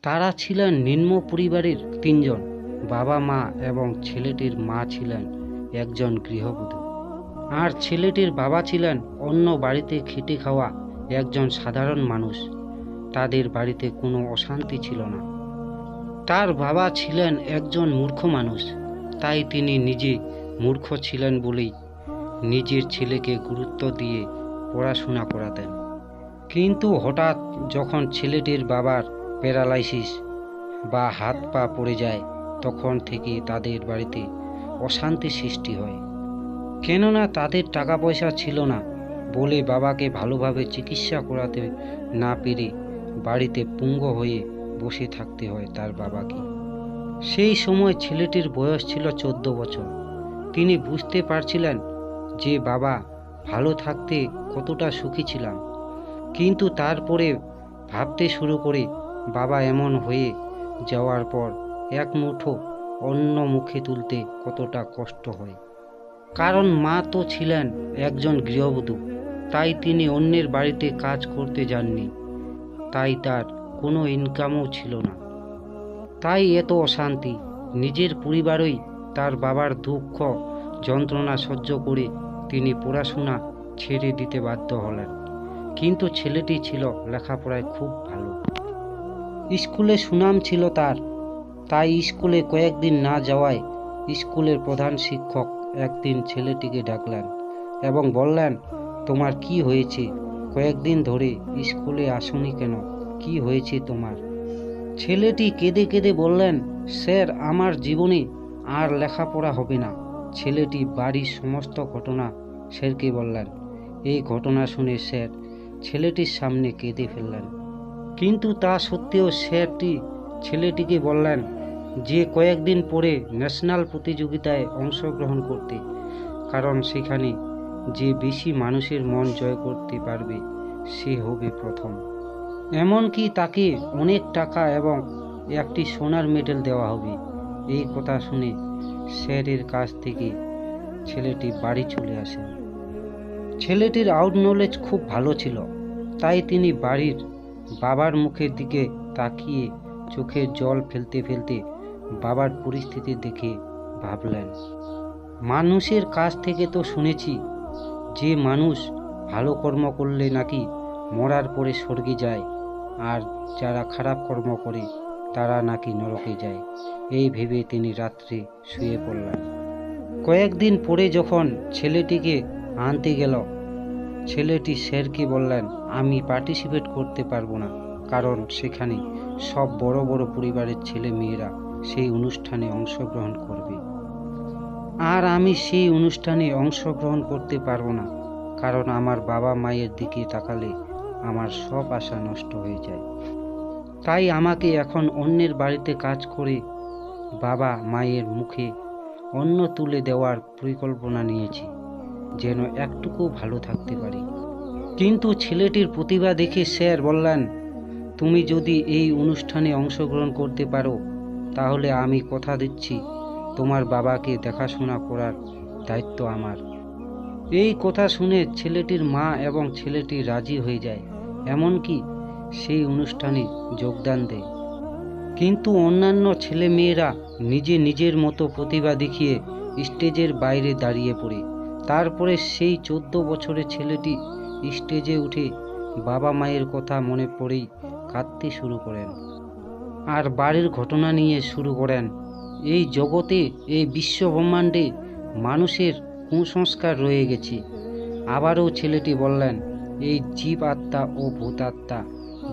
তারা ছিলেন নিম্ন পরিবারের তিনজন, বাবা মা এবং ছেলেটির মা ছিলেন একজন গৃহবধূ। আর ছেলেটির বাবা ছিলেন অন্য বাড়িতে খেটে খাওয়া একজন সাধারণ মানুষ। তাদের বাড়িতে কোনো অশান্তি ছিল না। তার বাবা ছিলেন একজন মূর্খ মানুষ, তাই তিনি নিজে মূর্খ ছিলেন বলেই নিজের ছেলেকে গুরুত্ব দিয়ে পড়াশোনা করাতেন। কিন্তু হঠাৎ যখন ছেলেটির বাবার প্যারালাইসিস বা হাত পা পড়ে যায়, তখন থেকে তাদের বাড়িতে অশান্তি সৃষ্টি হয়। কেননা তাদের টাকা পয়সা ছিল না বলে বাবাকে ভালোভাবে চিকিৎসা করাতে না পেরে বাড়িতে পুঙ্গ হয়ে বসে থাকতে হয় তার বাবাকে। সেই সময় ছেলেটির বয়স ছিল 14 বছর। তিনি বুঝতে পারছিলেন যে বাবা ভালো থাকতে কতটা সুখী ছিলাম, কিন্তু তারপরে ভাবতে শুরু করে বাবা এমন হয়ে যাওয়ার পর এক মুঠো অন্ন মুখে তুলতে কতটা কষ্ট হয়। কারণ মা তো ছিলেন একজন গৃহবধূ, তাই তিনি অন্যের বাড়িতে কাজ করতে যাননি, তাই তার কোনো ইনকামও ছিল না। তাই এত অশান্তি। নিজের পরিবারই তার বাবার দুঃখ যন্ত্রণা সহ্য করে তিনি পড়াশোনা ছেড়ে দিতে বাধ্য হলেন। কিন্তু ছেলেটি ছিল লেখাপড়ায় খুব ভালো, স্কুলে সুনাম ছিল তার। তাই স্কুলে কয়েকদিন না যাওয়ায় স্কুলের প্রধান শিক্ষক একদিন ছেলেটিকে ডাকলেন এবং বললেন, তোমার কি হয়েছে? কয়েকদিন ধরে স্কুলে আসোনি কেন? কি হয়েছে তোমার? ছেলেটি কেঁদে কেঁদে বললেন, স্যার, আমার জীবনে আর লেখাপড়া হবে না। ছেলেটি বাড়ির সমস্ত ঘটনা স্যারকে বললেন। এই ঘটনা শুনে স্যার ছেলেটির সামনে কেঁদে ফেললেন। কিন্তু তা সত্ত্বেও স্যারটি ছেলেটিকে বললেন যে কয়েকদিন পরে ন্যাশনাল প্রতিযোগিতায় অংশগ্রহণ করতে, কারণ সেখানে যে বেশি মানুষের মন জয় করতে পারবে সে হবে প্রথম। এমনকি তাকে অনেক টাকা এবং একটি সোনার মেডেল দেওয়া হবে। এই কথা শুনে স্যারের কাছ থেকে ছেলেটি বাড়ি চলে আসেন। ছেলেটির আউট নলেজ খুব ভালো ছিল, তাই তিনি বাড়ির বাবার মুখের দিকে তাকিয়ে চোখে জল ফেলতে ফেলতে বাবার পরিস্থিতি দেখে ভাবলেন, মানুষের কাছ থেকে তো শুনেছি যে মানুষ ভালো কর্ম করলে নাকি মরার পরে স্বর্গে যায়, আর যারা খারাপ কর্ম করে তারা নাকি নরকে যায়। এই ভেবে তিনি রাত্রে শুয়ে পড়লেন। কয়েকদিন পরে যখন ছেলেটিকে আনতে গেল, ছেলেটি স্যারকে বললেন, আমি পার্টিসিপেট করতে পারবো না, কারণ সেখানে সব বড় বড় পরিবারের ছেলে মেয়েরা সেই অনুষ্ঠানে অংশগ্রহণ করবে, আর আমি সেই অনুষ্ঠানে অংশগ্রহণ করতে পারবো না, কারণ আমার বাবা মায়ের দিকে তাকালে আমার সব আশা নষ্ট হয়ে যায়। তাই আমাকে এখন অন্যের বাড়িতে কাজ করে বাবা মায়ের মুখে অন্ন তুলে দেওয়ার পরিকল্পনা নিয়েছি, যেন একটুকু ভালো থাকতে পারি। কিন্তু ছেলেটির প্রতিভা দেখে স্যার বললেন, তুমি যদি এই অনুষ্ঠানে অংশগ্রহণ করতে পারো তাহলে আমি কথা দিচ্ছি তোমার বাবাকে দেখাশোনা করার দায়িত্ব আমার। এই কথা শুনে ছেলেটির মা এবং ছেলেটি রাজি হয়ে যায়, এমনকি সেই অনুষ্ঠানে যোগদান দেয়। কিন্তু অন্যান্য ছেলে মেয়েরা নিজের মতো প্রতিভা দেখিয়ে স্টেজের বাইরে দাঁড়িয়ে পড়ে। তারপরে সেই 14 বছরের ছেলেটি স্টেজে উঠে বাবা মায়ের কথা মনে পড়েই কাঁদতে শুরু করেন আর বাড়ির ঘটনা নিয়ে শুরু করেন। এই জগতে, এই বিশ্ব ব্রহ্মাণ্ডে মানুষের কুসংস্কার রয়ে গেছে। আবারও ছেলেটি বললেন, এই জীব আত্মা ও ভূত আত্মা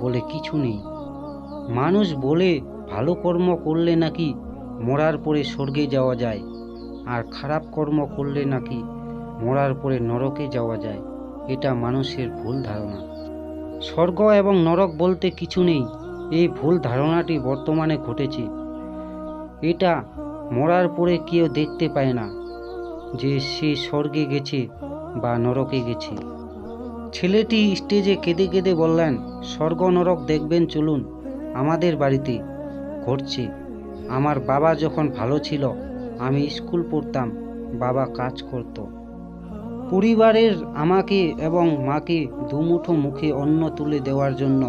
বলে কিছু নেই। মানুষ বলে ভালো কর্ম করলে নাকি মরার পরে স্বর্গে যাওয়া যায়, আর খারাপ কর্ম করলে নাকি মরার পরে নরকে যাওয়া যায়। এটা মানুষের ভুল ধারণা। স্বর্গ এবং নরক বলতে কিছু নেই। এই ভুল ধারণাটি বর্তমানে ঘটেছে। এটা মরার পরে কেউ দেখতে পায় না যে সে স্বর্গে গেছে বা নরকে গেছে। ছেলেটি স্টেজে কেঁদে কেঁদে বললেন, স্বর্গ নরক দেখবেন, চলুন, আমাদের বাড়িতে ঘটছে। আমার বাবা যখন ভালো ছিল, আমি স্কুল পড়তাম, বাবা কাজ করত, পরিবারের আমাকে এবং মাকে দুমুঠো মুখে অন্ন তুলে দেওয়ার জন্য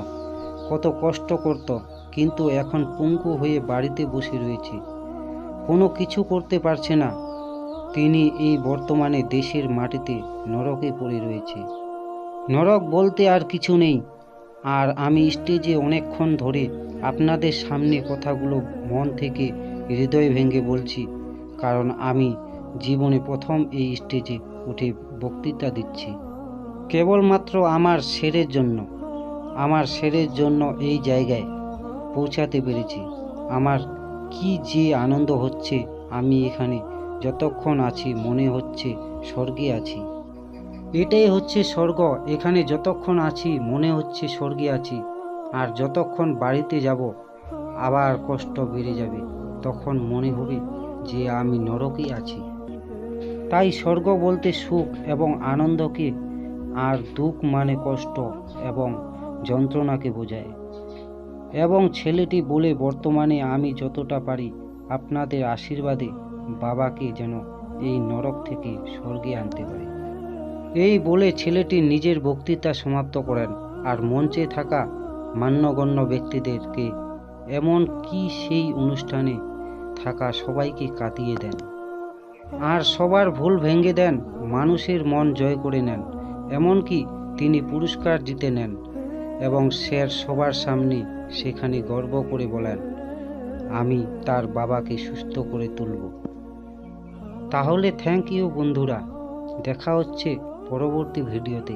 কত কষ্ট করত, কিন্তু এখন পঙ্গু হয়ে বাড়িতে বসে রয়েছে, কোনো কিছু করতে পারছে না। তিনি এই বর্তমানে দেশের মাটিতে নরকে পড়ে রয়েছে। নরক বলতে আর কিছু নেই। আর আমি স্টেজে অনেকক্ষণ ধরে আপনাদের সামনে কথাগুলো মন থেকে হৃদয় ভেঙে বলছি, কারণ আমি জীবনে প্রথম এই স্টেজে উঠে বক্তৃতা দিচ্ছি কেবলমাত্র আমার শেরের জন্য এই জায়গায় পৌঁছাতে পেরেছি। আমার কি যে আনন্দ হচ্ছে। আমি এখানে যতক্ষণ আছি মনে হচ্ছে স্বর্গে আছি। এটাই হচ্ছে স্বর্গ। এখানে যতক্ষণ আছি মনে হচ্ছে স্বর্গে আছি। আর যতক্ষণ বাড়িতে যাব আবার কষ্ট বেড়ে যাবে, তখন মনে হবে যে আমি নরকেই আছি। তাই স্বর্গ বলতে সুখ এবং আনন্দকে, আর দুঃখ মানে কষ্ট এবং যন্ত্রণাকে বোঝায়। এবং ছেলেটি বলে, বর্তমানে আমি যতটা পারি আপনাদের আশীর্বাদে বাবাকে যেন এই নরক থেকে স্বর্গে আনতে পারি। এই বলে ছেলেটি নিজের বক্তৃতা সমাপ্ত করেন আর মঞ্চে থাকা মান্যগণ্য ব্যক্তিদেরকে, এমন কি সেই অনুষ্ঠানে থাকা সবাইকে কাঁদিয়ে দেন আর সবার ভুল ভেঙে দেন, মানুষের মন জয় করে নেন। এমনকি তিনি পুরস্কার জিতে নেন এবং স্যার সবার সামনে সেখানে গর্ব করে বলেন, আমি তার বাবাকে সুস্থ করে তুলব। তাহলে থ্যাংক ইউ বন্ধুরা, দেখা হচ্ছে পরবর্তী ভিডিওতে।